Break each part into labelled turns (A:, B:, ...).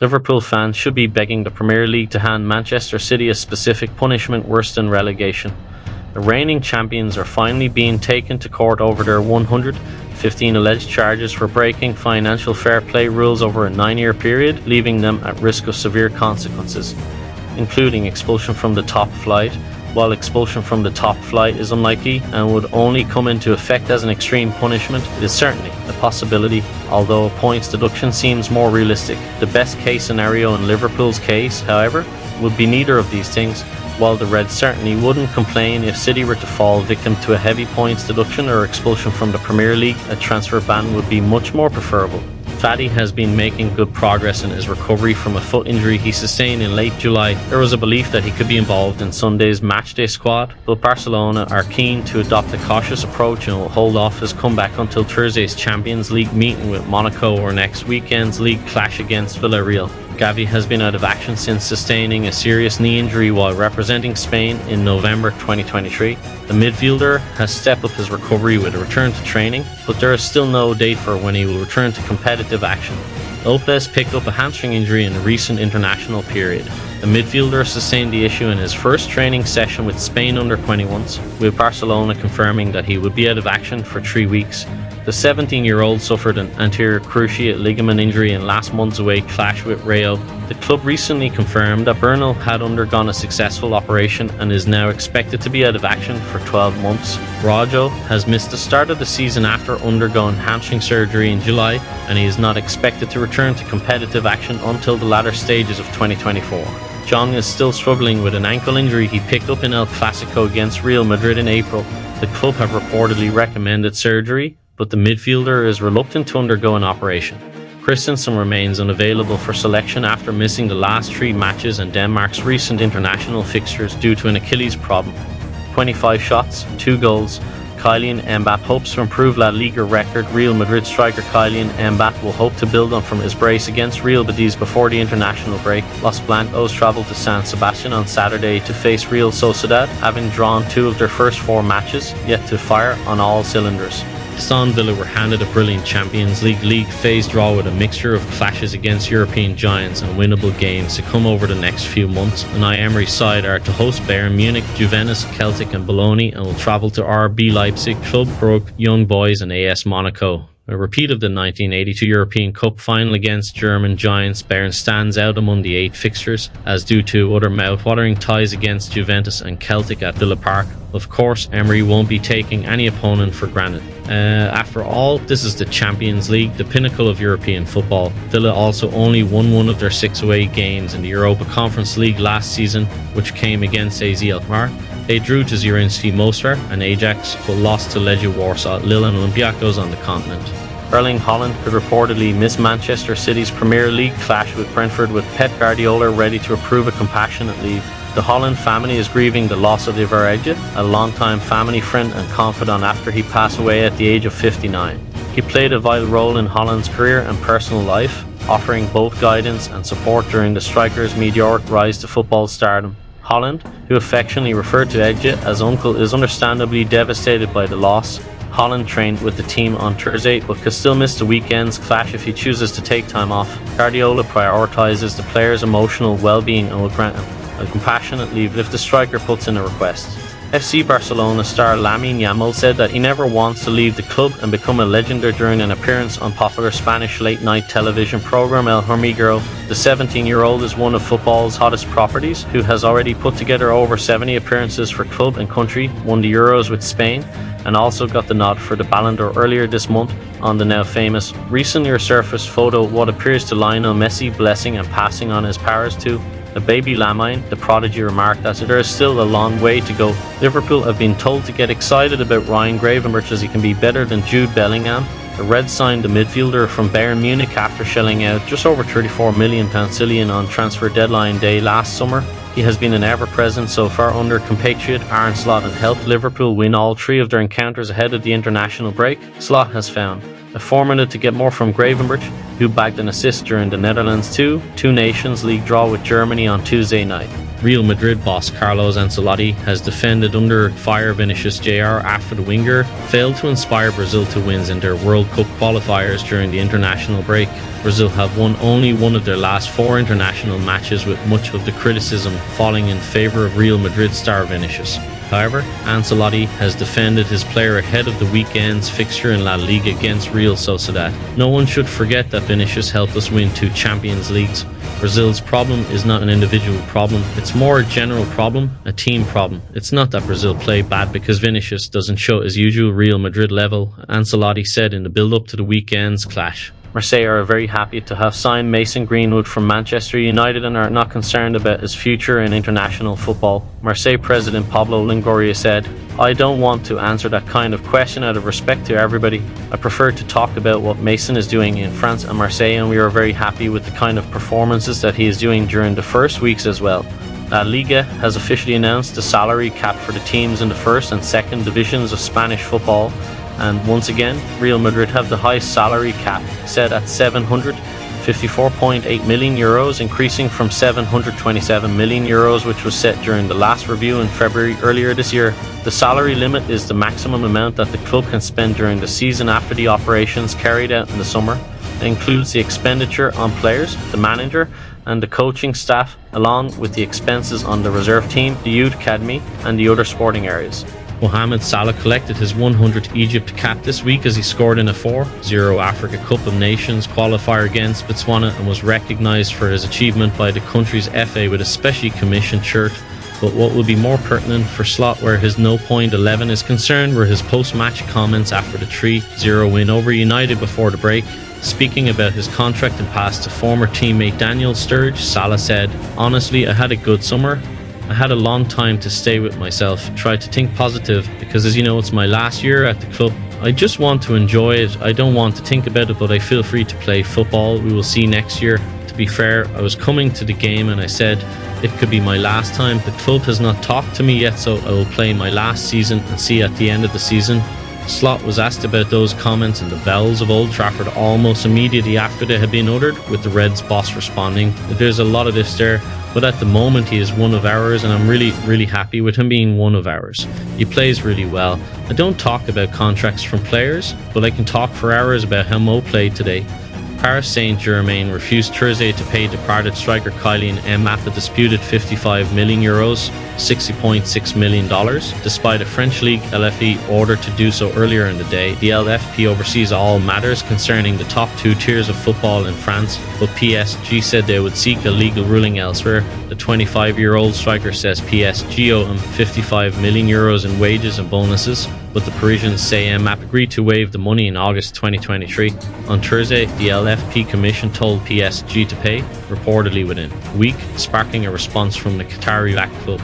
A: Liverpool fans should be begging the Premier League to hand Manchester City a specific punishment worse than relegation. The reigning champions are finally being taken to court over their 115 alleged charges for breaking financial fair play rules over a 9-year period, leaving them at risk of severe consequences, including expulsion from the top flight. While expulsion from the top flight is unlikely and would only come into effect as an extreme punishment, it is certainly a possibility, although a points deduction seems more realistic. The best case scenario in Liverpool's case, however, would be neither of these things, while the Reds certainly wouldn't complain if City were to fall victim to a heavy points deduction or expulsion from the Premier League. A transfer ban would be much more preferable. Fati has been making good progress in his recovery from a foot injury he sustained in late July. There was a belief that he could be involved in Sunday's matchday squad, but Barcelona are keen to adopt a cautious approach and will hold off his comeback until Thursday's Champions League meeting with Monaco or next weekend's league clash against Villarreal. Gavi has been out of action since sustaining a serious knee injury while representing Spain in November 2023. The midfielder has stepped up his recovery with a return to training, but there is still no date for when he will return to competitive action. Lopez picked up a hamstring injury in a recent international period. The midfielder sustained the issue in his first training session with Spain under-21s, with Barcelona confirming that he would be out of action for 3 weeks. The 17-year-old suffered an anterior cruciate ligament injury in last month's away clash with Rayo. The club recently confirmed that Bernal had undergone a successful operation and is now expected to be out of action for 12 months. Rajo has missed the start of the season after undergoing hamstring surgery in July, and he is not expected to return to competitive action until the latter stages of 2024. Jong is still struggling with an ankle injury he picked up in El Clasico against Real Madrid in April. The club have reportedly recommended surgery, but the midfielder is reluctant to undergo an operation. Christensen remains unavailable for selection after missing the last 3 matches and Denmark's recent international fixtures due to an Achilles problem. 25 shots, 2 goals. Kylian Mbappe hopes to improve La Liga record. Real Madrid striker Kylian Mbappe will hope to build on from his brace against Real Betis before the international break. Los Blancos travel to San Sebastian on Saturday to face Real Sociedad, having drawn 2 of their first 4 matches, yet to fire on all cylinders. Aston Villa were handed a brilliant Champions League phase draw with a mixture of clashes against European giants and winnable games to come over the next few months. Unai Emery's side are to host Bayern Munich, Juventus, Celtic and Bologna, and will travel to RB Leipzig, Club Brugge, Young Boys and AS Monaco. A repeat of the 1982 European Cup final against German giants, Bayern stands out among the 8 fixtures, as due to other mouth-watering ties against Juventus and Celtic at Villa Park. Of course, Emery won't be taking any opponent for granted. After all, this is the Champions League, the pinnacle of European football. Villa also only won 1 of their 6 away games in the Europa Conference League last season, which came against AZ Alkmaar. They drew to Zrinjski Mostar and Ajax, but lost to Legia Warsaw, Lille and Olympiacos on the continent. Erling Haaland could reportedly miss Manchester City's Premier League clash with Brentford, with Pep Guardiola ready to approve a compassionate leave. The Haaland family is grieving the loss of Ivar Edge, a longtime family friend and confidant, after he passed away at the age of 59. He played a vital role in Haaland's career and personal life, offering both guidance and support during the striker's meteoric rise to football stardom. Haaland, who affectionately referred to Edge as uncle, is understandably devastated by the loss. Haaland trained with the team on Thursday, but could still miss the weekend's clash if he chooses to take time off. Guardiola prioritises the player's emotional well-being and will grant him a compassionate leave if the striker puts in a request. FC Barcelona star Lamine Yamal said that he never wants to leave the club and become a legend during an appearance on popular Spanish late-night television program El Hormiguero. The 17-year-old is one of football's hottest properties, who has already put together over 70 appearances for club and country, won the Euros with Spain, and also got the nod for the Ballon d'Or earlier this month on the now famous, recently resurfaced photo of what appears to Lionel Messi blessing and passing on his powers to the baby Lamine. The prodigy remarked that there is still a long way to go. Liverpool have been told to get excited about Ryan Gravenberch, as he can be better than Jude Bellingham. The Reds signed the midfielder from Bayern Munich after shelling out just over £34 million on transfer deadline day last summer. He has been an ever-present so far under compatriot Arne Slot and helped Liverpool win all 3 of their encounters ahead of the international break. Slot has found a formula to get more from Gravenberch, who bagged an assist during the Netherlands 2 Nations League draw with Germany on Tuesday night. Real Madrid boss Carlos Ancelotti has defended under fire Vinicius Jr. after the winger failed to inspire Brazil to wins in their World Cup qualifiers during the international break. Brazil have won only one of their last 4 international matches, with much of the criticism falling in favour of Real Madrid star Vinicius. However, Ancelotti has defended his player ahead of the weekend's fixture in La Liga against Real Sociedad. No one should forget that Vinicius helped us win 2 Champions Leagues. Brazil's problem is not an individual problem, it's more a general problem, a team problem. It's not that Brazil play bad because Vinicius doesn't show his usual Real Madrid level, Ancelotti said in the build-up to the weekend's clash. Marseille are very happy to have signed Mason Greenwood from Manchester United and are not concerned about his future in international football. Marseille president Pablo Longoria said, "I don't want to answer that kind of question out of respect to everybody. I prefer to talk about what Mason is doing in France and Marseille, and we are very happy with the kind of performances that he is doing during the first weeks as well." La Liga has officially announced the salary cap for the teams in the first and second divisions of Spanish football. And once again, Real Madrid have the highest salary cap, set at €754.8 million, increasing from €727 million, which was set during the last review in February earlier this year. The salary limit is the maximum amount that the club can spend during the season after the operations carried out in the summer. It includes the expenditure on players, the manager, and the coaching staff, along with the expenses on the reserve team, the youth academy, and the other sporting areas. Mohamed Salah collected his 100th Egypt cap this week as he scored in a 4-0 Africa Cup of Nations qualifier against Botswana and was recognised for his achievement by the country's FA with a specially commissioned shirt. But what will be more pertinent for Slot, where his no point 11 is concerned, were his post-match comments after the 3-0 win over United before the break. Speaking about his contract and pass to former teammate Daniel Sturridge, Salah said, "Honestly, I had a good summer. I had a long time to stay with myself, try to think positive, because as you know, it's my last year at the club. I just want to enjoy it. I don't want to think about it, but I feel free to play football. We will see next year." To be fair, I was coming to the game and I said it could be my last time. The club has not talked to me yet, so I will play my last season and see at the end of the season. Slot was asked about those comments in the bowels of Old Trafford almost immediately after they had been uttered, with the Reds boss responding, "There's a lot of ifs there, but at the moment he is one of ours and I'm really happy with him being one of ours. He plays really well. I don't talk about contracts from players, but I can talk for hours about how Mo played today." Paris Saint-Germain refused Thursday to pay departed striker Kylian Mbappe a disputed €55 million, $60.6 million, despite a French league LFE order to do so earlier in the day. The LFP oversees all matters concerning the top 2 tiers of football in France, but PSG said they would seek a legal ruling elsewhere. The 25-year-old striker says PSG owe him €55 million in wages and bonuses, but the Parisians say Mbappe agreed to waive the money in August 2023. On Thursday, the LFP Commission told PSG to pay, reportedly within a week, sparking a response from the Qatari-backed club.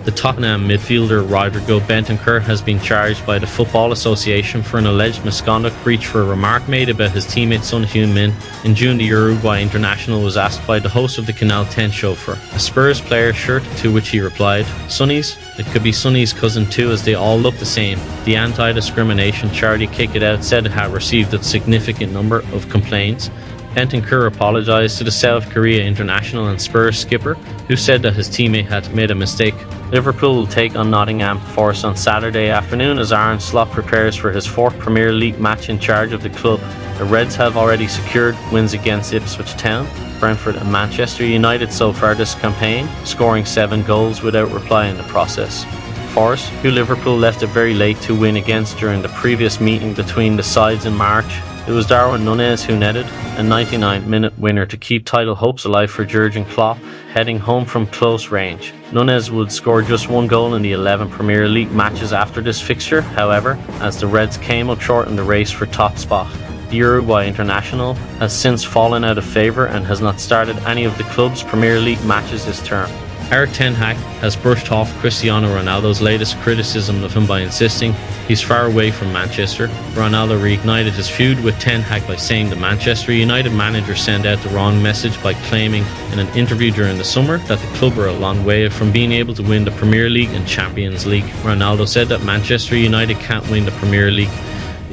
A: The Tottenham midfielder Rodrigo Bentancur has been charged by the Football Association for an alleged misconduct breach for a remark made about his teammate Son Heung-min. In June, the Uruguay international was asked by the host of the Canal 10 show for a Spurs player shirt, to which he replied, "Sonny's? It could be Sonny's cousin too, as they all look the same." The anti-discrimination charity Kick It Out said it had received a significant number of complaints. Bentancur apologised to the South Korea international and Spurs skipper, who said that his teammate had made a mistake. Liverpool will take on Nottingham Forest on Saturday afternoon as Arne Slot prepares for his 4th Premier League match in charge of the club. The Reds have already secured wins against Ipswich Town, Brentford and Manchester United so far this campaign, scoring 7 goals without reply in the process. Forest, who Liverpool left it very late to win against during the previous meeting between the sides in March. It was Darwin Núñez who netted a 99-minute winner to keep title hopes alive for Jurgen Klopp, heading home from close range. Núñez would score just 1 goal in the 11 Premier League matches after this fixture, however, as the Reds came up short in the race for top spot. The Uruguay international has since fallen out of favour and has not started any of the club's Premier League matches this term. Erik ten Hag has brushed off Cristiano Ronaldo's latest criticism of him by insisting he's far away from Manchester. Ronaldo reignited his feud with ten Hag by saying the Manchester United manager sent out the wrong message by claiming in an interview during the summer that the club were a long way from being able to win the Premier League and Champions League. Ronaldo said that Manchester United can't win the Premier League.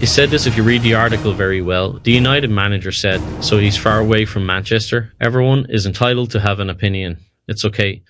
A: He said this if you read the article very well. The United manager said, so he's far away from Manchester. Everyone is entitled to have an opinion. It's okay.